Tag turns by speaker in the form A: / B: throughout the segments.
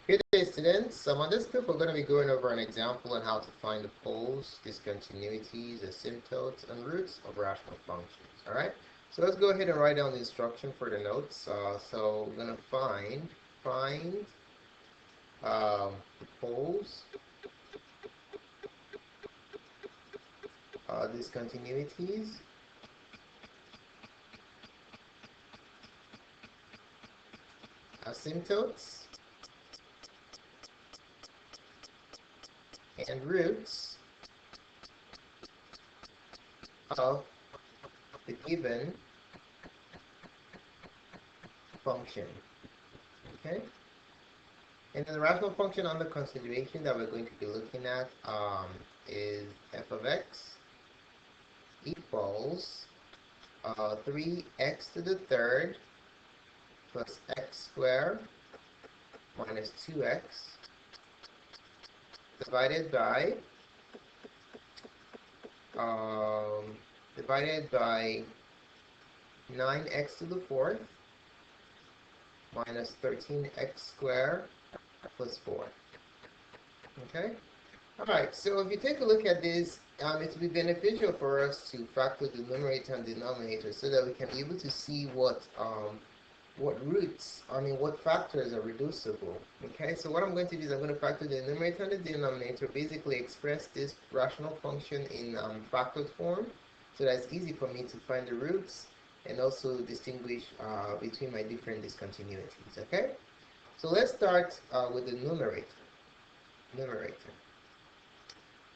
A: Good day, students. On this clip, we're going to be going over an example on how to find the poles, discontinuities, asymptotes, and roots of rational functions. All right. So let's go ahead and write down the instruction for the notes. So we're going to find the poles, discontinuities, asymptotes, and roots of the given function. Okay. And then the rational function under consideration that we're going to be looking at is f of x equals 3x to the third plus x squared minus 2x divided by 9x to the fourth minus 13x squared plus 4. Okay? Alright, so if you take a look at this, it will be beneficial for us to factor the numerator and denominator so that we can be able to see what factors are reducible. Okay, so what I'm going to do is I'm going to factor the numerator and the denominator, basically express this rational function in factored form, so that it's easy for me to find the roots and also distinguish between my different discontinuities. Okay, so let's start with the numerator.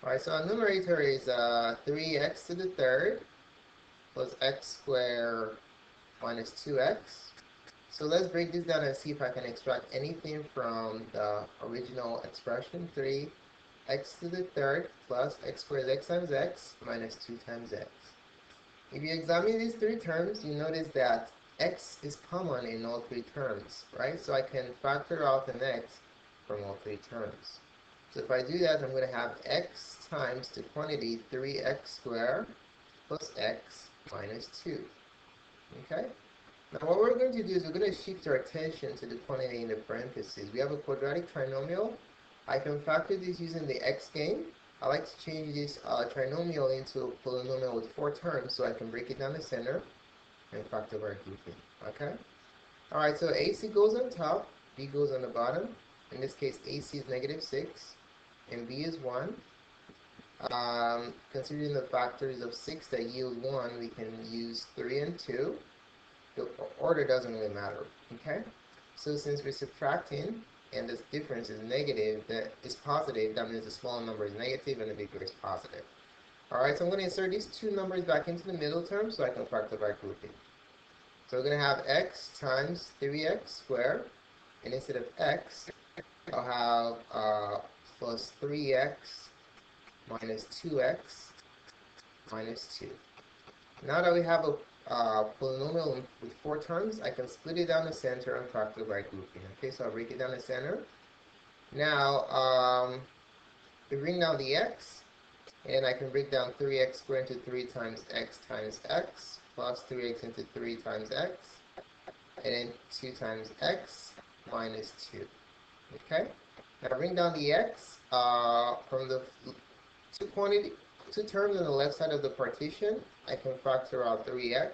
A: Alright, so our numerator is 3x to the third plus x squared minus 2x. So let's break this down and see if I can extract anything from the original expression, 3x to the third plus x squared x times x minus 2 times x. If you examine these three terms, you notice that x is common in all three terms, right? So I can factor out an x from all three terms. So if I do that, I'm going to have x times the quantity 3x squared plus x minus 2. Okay? Now what we're going to do is we're going to shift our attention to the quantity in the parentheses. We have a quadratic trinomial. I can factor this using the x game. I like to change this trinomial into a polynomial with 4 terms so I can break it down the center and factor by grouping. Okay? Alright, so AC goes on top, B goes on the bottom. In this case, AC is -6 and B is 1. Considering the factors of 6 that yield 1, we can use 3 and 2. The order doesn't really matter, okay? So since we're subtracting and this difference is negative, that is positive, that means the small number is negative and the bigger is positive. Alright, so I'm going to insert these two numbers back into the middle term so I can factor by grouping. So we're going to have x times 3x squared, and instead of x, I'll have plus 3x minus 2x minus 2. Now that we have a polynomial with 4 terms, I can split it down the center and factor by grouping. Okay, so I'll break it down the center. Now, we bring down the x, and I can break down 3x squared into 3 times x plus 3x into 3 times x, and then 2 times x minus 2. Okay, now bring down the x from the two terms on the left side of the partition. I can factor out 3x.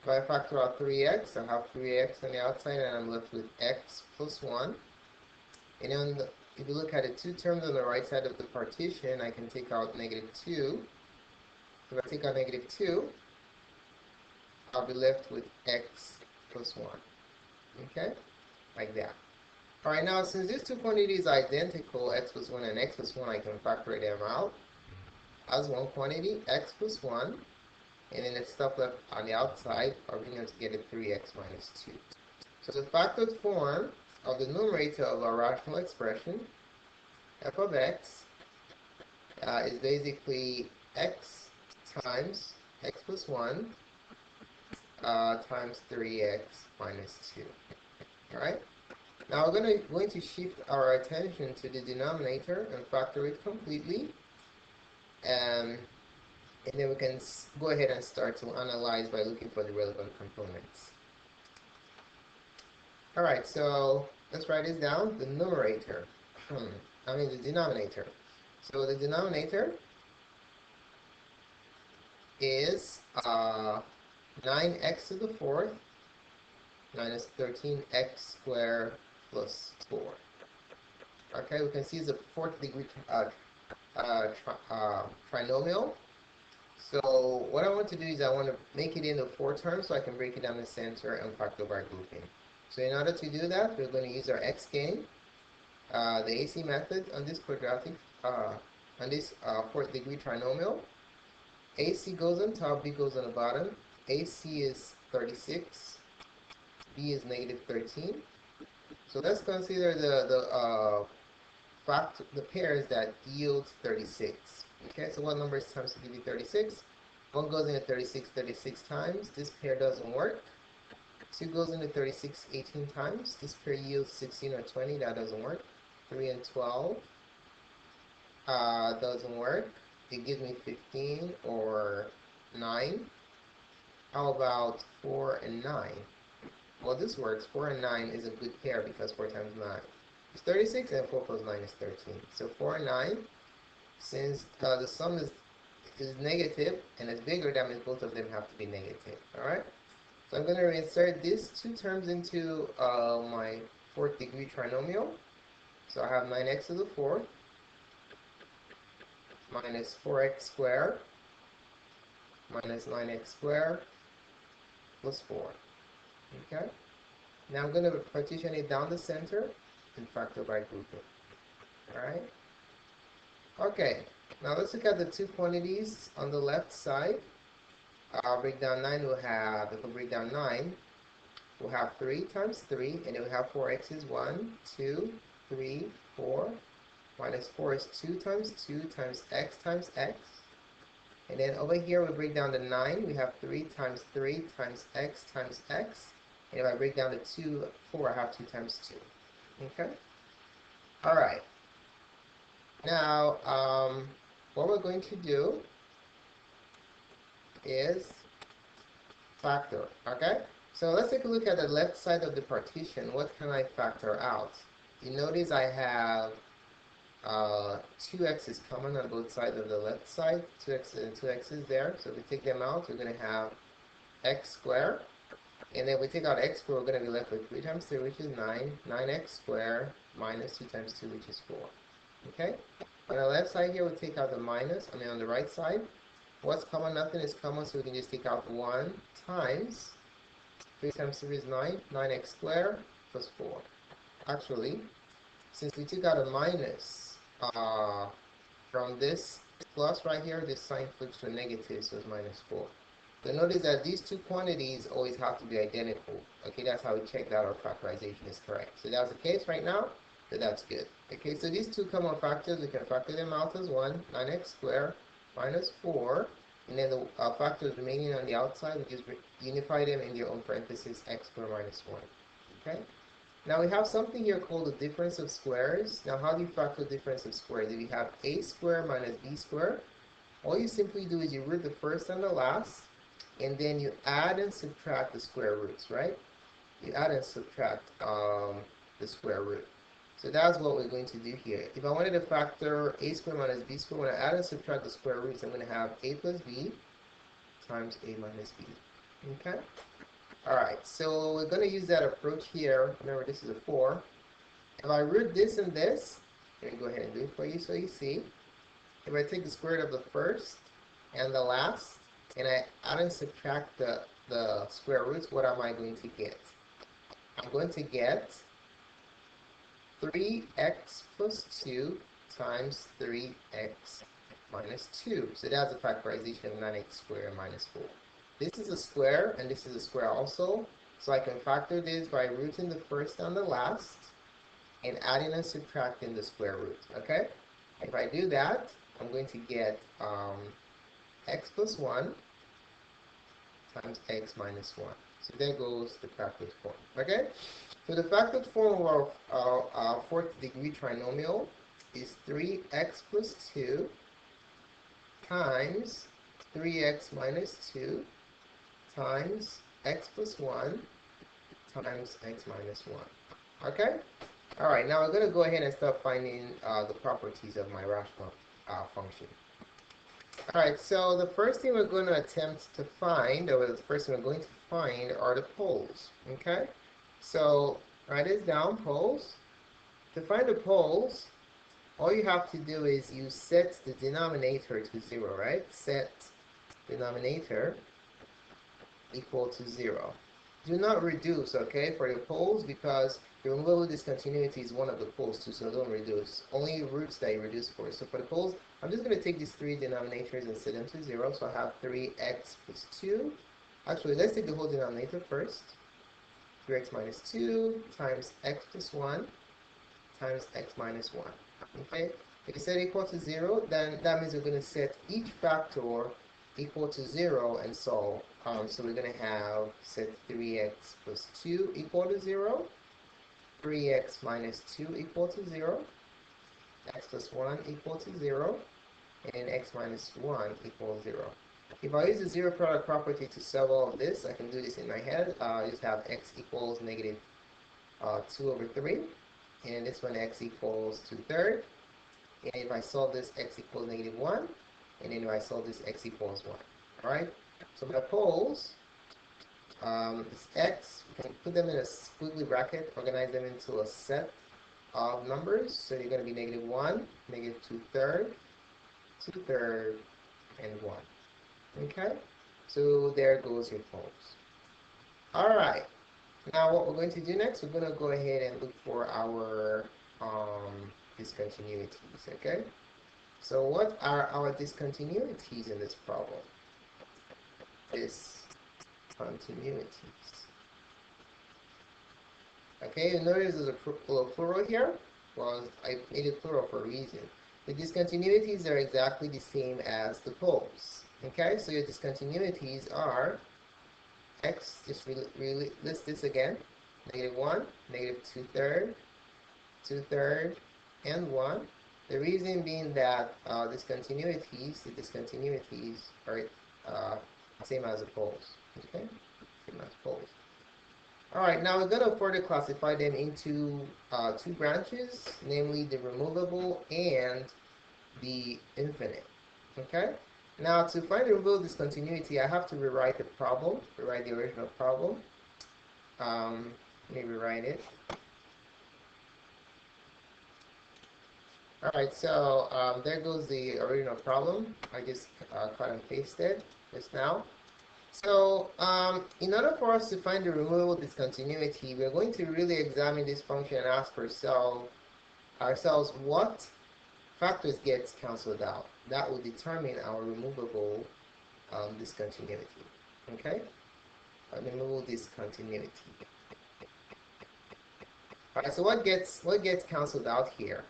A: If I factor out 3x, I have 3x on the outside, and I'm left with x plus 1. And then if you look at the two terms on the right side of the partition, I can take out -2. If I take out -2, I'll be left with x plus 1. Okay, like that. Alright, now since these two quantities are identical, x plus 1 and x plus 1, I can factor them out as one quantity, x plus 1, and then the stuff left on the outside are going to get a 3x minus 2. So the factored form of the numerator of our rational expression, f of x, is basically x times x plus 1 times 3x minus 2. Alright? Now we're going to shift our attention to the denominator and factor it completely. And then we can go ahead and start to analyze by looking for the relevant components. Alright, so let's write this down. The numerator. The denominator. So the denominator is 9x to the fourth minus 13x squared plus 4. Okay, we can see it's a fourth degree trinomial. So what I want to do is I want to make it into 4 terms so I can break it down in the center and factor by grouping. So in order to do that, we're going to use our x gain, the AC method on this quadratic, on this fourth degree trinomial. AC goes on top, B goes on the bottom. AC is 36, B is negative 13. So let's consider the pairs that yield 36. Okay, so what number is times to give you 36? 1 goes into 36 times. This pair doesn't work. 2 goes into 36 18 times. This pair yields 16 or 20. That doesn't work. 3 and 12 doesn't work. It gives me 15 or 9. How about 4 and 9? Well, this works. 4 and 9 is a good pair because 4 times 9 is 36 and 4 plus 9 is 13. So 4 and 9, since the sum is negative and it's bigger, that means both of them have to be negative. Alright? So I'm going to reinsert these 2 terms into my fourth degree trinomial. So I have 9x to the fourth minus 4x squared minus 9x squared plus 4. Okay? Now I'm going to partition it down the center and factor by grouping. Alright? Okay, now let's look at the 2 quantities on the left side. I'll break down 9, if we break down 9, we'll have 3 times 3, and then we have 4x is 1, 2, 3, 4, minus 4 is 2 times x times x. And then over here we break down the 9, we have 3 times x times x. And if I break down the 4, I have 2 times 2. Okay? Alright. Now, what we're going to do is factor, okay? So let's take a look at the left side of the partition. What can I factor out? You notice I have 2x's common on both sides of the left side. 2x and 2x is there. So if we take them out, we're going to have x squared. And then we take out x squared, we're going to be left with 3 times 3, which is 9. 9x squared minus 2 times 2, which is 4. Okay? On the left side here, we take out the minus. On the right side, what's common? Nothing is common, so we can just take out 1 times 3 times 3 is 9. 9x squared plus 4. Actually, since we took out a minus from this plus right here, this sign flips to a negative, so it's minus 4. So notice that these 2 quantities always have to be identical. Okay, that's how we check that our factorization is correct. So that's the case right now, so that's good. Okay, so these 2 common factors, we can factor them out as 1, 9x squared minus 4, and then the factors remaining on the outside, we just unify them in their own parentheses, x squared minus 1. Okay? Now we have something here called the difference of squares. Now how do you factor difference of squares? If you have a squared minus b squared, all you simply do is you root the first and the last, and then you add and subtract the square roots, right? You add and subtract the square root. So that's what we're going to do here. If I wanted to factor a squared minus b squared, when I add and subtract the square roots, I'm going to have a plus b times a minus b. Okay? Alright, so we're going to use that approach here. Remember, this is a 4. If I root this and this, let me go ahead and do it for you so you see. If I take the square root of the first and the last, and I add and subtract the square roots, what am I going to get? I'm going to get 3x plus 2 times 3x minus 2. So that's the factorization of 9x squared minus 4. This is a square, and this is a square also. So I can factor this by rooting the first and the last, and adding and subtracting the square root. Okay? If I do that, I'm going to get x plus 1 times x minus 1. So there goes the factored form. Okay? So the factored form of our fourth degree trinomial is 3x plus 2 times 3x minus 2 times x plus 1 times x minus 1. Okay? Alright, now we're going to go ahead and start finding the properties of my rational function. Alright, so the first thing we're going to attempt to find, or the first thing we're going to find, are the poles. Okay? So, write this down, poles. To find the poles, all you have to do is you set the denominator to 0, right? Set denominator equal to 0. Do not reduce, okay, for the poles, because the removable discontinuity is one of the poles too, so don't reduce. Only roots that you reduce for. So for the poles, I'm just going to take these three denominators and set them to 0. So I have 3x plus 2. Actually, let's take the whole denominator first. 3x minus 2 times x plus 1 times x minus 1. Okay? If you set equal to 0, then that means we're going to set each factor equal to 0 and solve. So we're going to have set 3x plus 2 equal to 0, 3x minus 2 equal to 0, x plus 1 equal to 0, and x minus 1 equals 0. If I use the zero product property to solve all of this, I can do this in my head. I just have x equals negative 2 over 3, and this one x equals 2/3. And if I solve this, x equals negative 1, and then if I solve this, x equals 1. Alright? So my poles is x. You can put them in a squiggly bracket, organize them into a set of numbers. So you're going to be negative 1, negative 2/3, 2/3, and 1. Okay? So there goes your poles. Alright. Now what we're going to do next, we're going to go ahead and look for our discontinuities. Okay? So what are our discontinuities in this problem? Discontinuities. Okay, you notice there's a plural here. Well, I made it plural for a reason. The discontinuities are exactly the same as the poles. Okay, so your discontinuities are x, just list this again. Negative 1, negative 2/3, 2/3, and 1. The reason being that the discontinuities are same as the poles. Okay, same as poles. Alright, now we're going to further classify them into two branches, namely the removable and the infinite. Okay? Now to find the removable discontinuity, I have to rewrite the problem, rewrite the original problem. Let me rewrite it. Alright, so there goes the original problem. I just cut and pasted just now. So in order for us to find the removable discontinuity, we're going to really examine this function and ask ourselves what factors gets cancelled out. That will determine our removable discontinuity. Okay? Removable discontinuity. Alright, so what gets cancelled out here?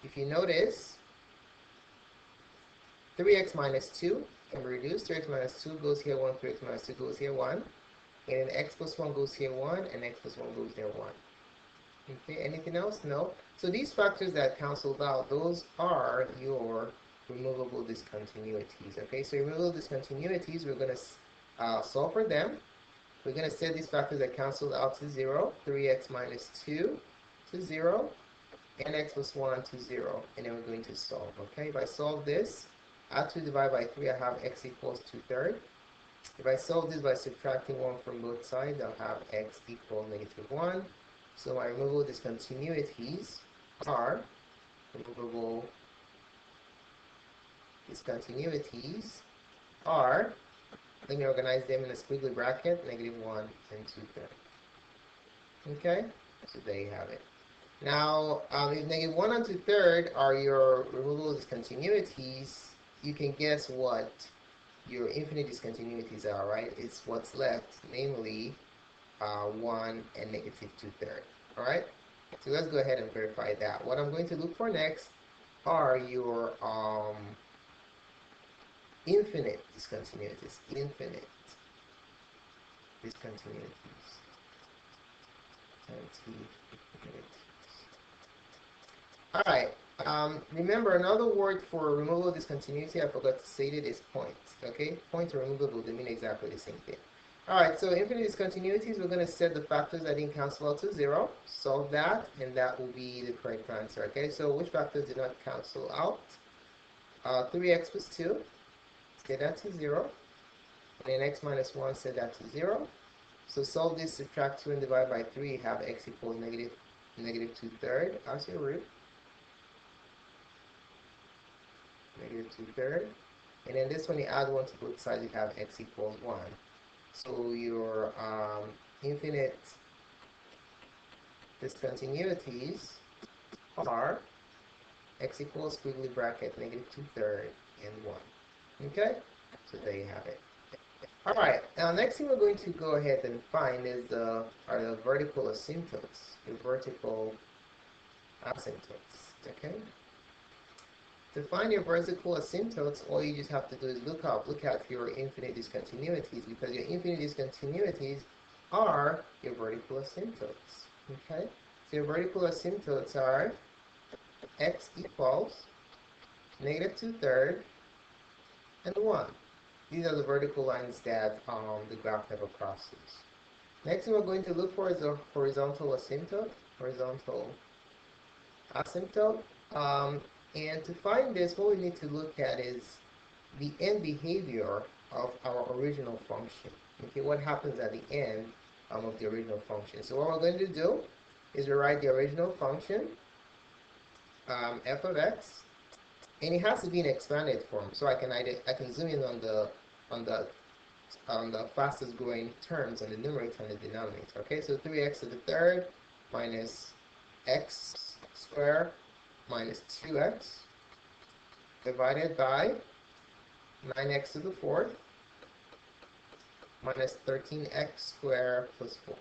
A: If you notice, 3x minus 2 can be reduced. 3x minus 2 goes here 1, 3x minus 2 goes here 1. And then x plus 1 goes here 1, and x plus 1 goes there 1. Okay, anything else? No. So these factors that cancelled out, those are your removable discontinuities. Okay, so removable discontinuities, we're going to solve for them. We're going to set these factors that cancelled out to 0, 3x minus 2 to 0, and x plus 1 to 0. And then we're going to solve. Okay, if I solve this, add 2 divided by 3, I have x equals 2/3. If I solve this by subtracting 1 from both sides, I'll have x equal negative 1. So my removable discontinuities are let me organize them in a squiggly bracket, negative 1 and 2/3. Okay, so there you have it. Now, if negative 1 and 2/3 are your removable discontinuities, you can guess what your infinite discontinuities are, right? It's what's left, namely 1 and negative 2/3. Alright? So let's go ahead and verify that. What I'm going to look for next are your infinite discontinuities. Infinite discontinuities. Alright. Remember, another word for removable discontinuity, I forgot to say it, is points. Okay? Points are removable, they mean exactly the same thing. Alright, so infinite discontinuities, we're going to set the factors that didn't cancel out to 0, solve that, and that will be the correct answer. Okay, so which factors did not cancel out? 3x plus 2, set that to 0, and then x minus 1, set that to 0. So solve this, subtract 2 and divide by 3, you have x equals negative 2/3 as your root. Negative 2/3. And then this one, you add 1 to both sides, you have x equals 1. So your infinite discontinuities are x equals squiggly bracket negative 2/3 and 1. Okay? So there you have it. Alright, now next thing we're going to go ahead and find is the vertical asymptotes, the vertical asymptotes. Okay? To find your vertical asymptotes, all you just have to do is look at your infinite discontinuities, because your infinite discontinuities are your vertical asymptotes. Okay? So your vertical asymptotes are x equals negative 2/3 and 1. These are the vertical lines that the graph never crosses. Next thing we're going to look for is a horizontal asymptote. And to find this, what we need to look at is the end behavior of our original function. Okay, what happens at the end of the original function. So what we're going to do is rewrite the original function, f of x, and it has to be in expanded form. So I can zoom in on the fastest growing terms on the numerator and the denominator. Okay, so 3x to the third minus x squared minus 2x divided by 9x to the fourth minus 13x squared plus 4.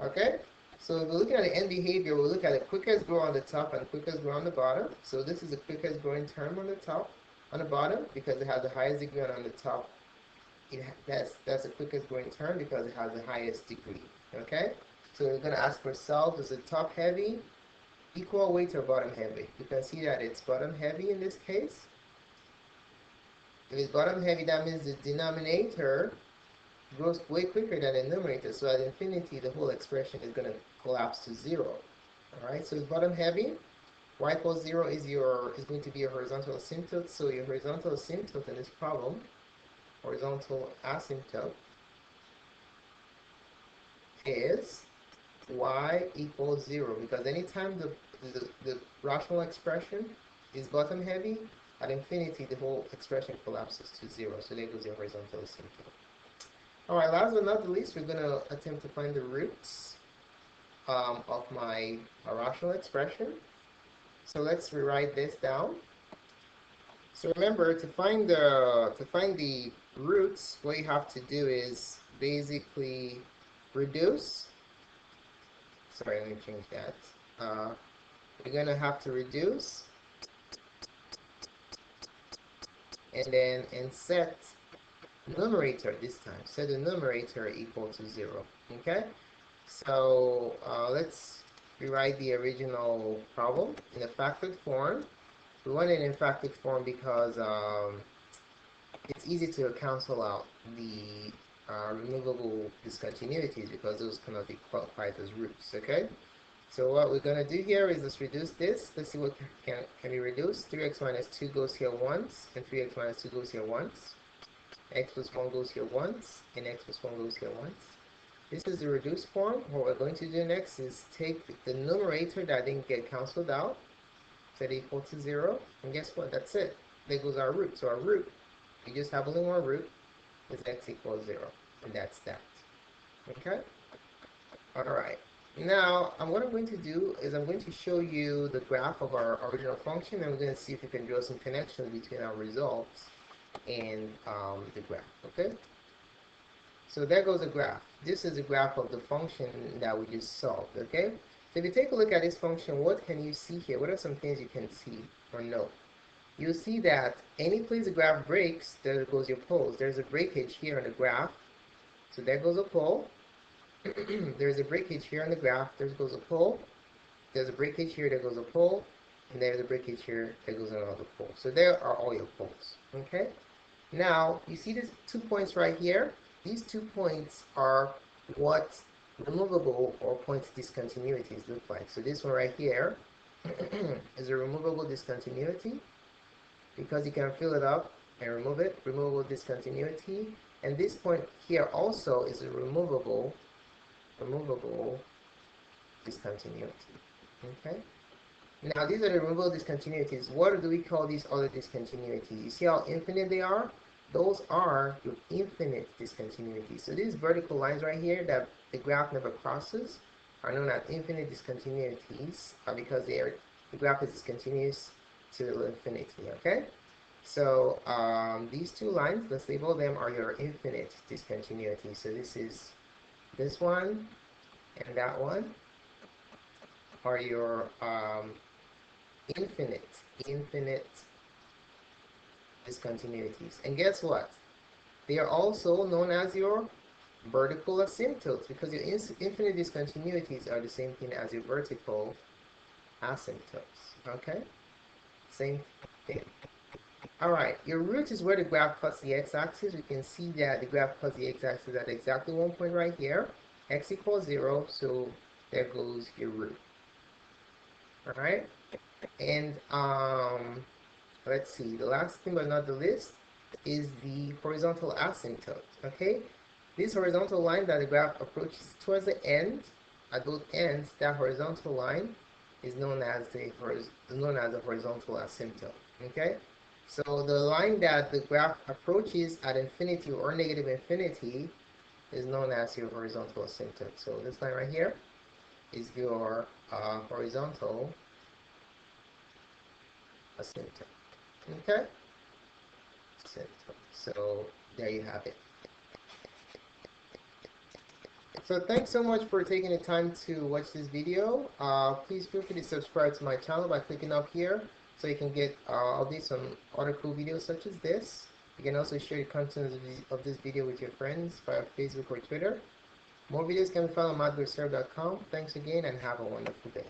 A: Okay? So if we're looking at the end behavior, we'll look at the quickest grow on the top and quickest grow on the bottom. So this is the quickest growing term on the top, on the bottom, because it has the highest degree, and on the top, that's the quickest growing term because it has the highest degree. Okay? So we're going to ask ourselves, is the top heavy equal weight or bottom heavy? You can see that it's bottom heavy in this case. If it's bottom heavy, that means the denominator grows way quicker than the numerator. So at infinity, the whole expression is going to collapse to 0. Alright, so it's bottom heavy. Y equals 0 is going to be your horizontal asymptote. So your horizontal asymptote in this problem, horizontal asymptote, is y equals 0, because anytime the rational expression is bottom heavy, at infinity the whole expression collapses to 0. So there goes your horizontal asymptote. Alright, last but not the least, we're going to attempt to find the roots of my rational expression. So let's rewrite this down. So remember, to find the roots, what you have to do is basically reduce. Sorry, let me change that. We're going to have to reduce and set numerator this time. Set the numerator equal to 0. Okay? So let's rewrite the original problem in a factored form. We want it in factored form because it's easy to cancel out the removable discontinuities, because those cannot be qualified as roots. Okay? So what we're going to do here is let's reduce this. Let's see what can be reduced. 3x minus 2 goes here once, and 3x minus 2 goes here once. X plus 1 goes here once, and x plus 1 goes here once. This is the reduced form. What we're going to do next is take the numerator that didn't get cancelled out, set it equal to 0, and guess what? That's it. There goes our root. So our root, we just have only one root, is x equals 0, and that's that. Okay? Alright. Now, what I'm going to do is I'm going to show you the graph of our original function, and we're going to see if we can draw some connections between our results and the graph. Okay? So there goes the graph. This is the graph of the function that we just solved. Okay? So if you take a look at this function, what can you see here? What are some things you can see or know? You'll see that any place the graph breaks, there goes your poles. There's a breakage here on the graph. So there goes a pole. There's a breakage here on the graph. There goes a pole. There's a breakage here. There goes a pole. And there's a breakage here. There goes another pole. So there are all your poles. Okay? Now, you see these 2 points right here? these 2 points are what removable or point discontinuities look like. So this one right here is a removable discontinuity because you can fill it up and remove it, removable discontinuity. And this point here also is a removable discontinuity. Okay. Now these are the removable discontinuities. What do we call these other discontinuities? You see how infinite they are? Those are your infinite discontinuities. So these vertical lines right here that the graph never crosses are known as infinite discontinuities because the graph is discontinuous to infinity. Okay. So these 2 lines, let's label them, are your infinite discontinuities. So this is this one and that one are your infinite discontinuities. And guess what? They are also known as your vertical asymptotes because your infinite discontinuities are the same thing as your vertical asymptotes. Okay? Same thing. Alright, your root is where the graph cuts the x-axis. We can see that the graph cuts the x-axis at exactly 1 point right here. X equals 0, so there goes your root. Alright? And let's see, the last thing but not the least is the horizontal asymptote. Okay? This horizontal line that the graph approaches towards the end, at both ends, that horizontal line is known as the horizontal asymptote. Okay? So the line that the graph approaches at infinity or negative infinity is known as your horizontal asymptote. So this line right here is your horizontal asymptote. Okay? So there you have it. So thanks so much for taking the time to watch this video. Please feel free to subscribe to my channel by clicking up here so you can get updates on other cool videos such as this. You can also share the content of this video with your friends via Facebook or Twitter. More videos can be found on madgurserve.com. Thanks again and have a wonderful day.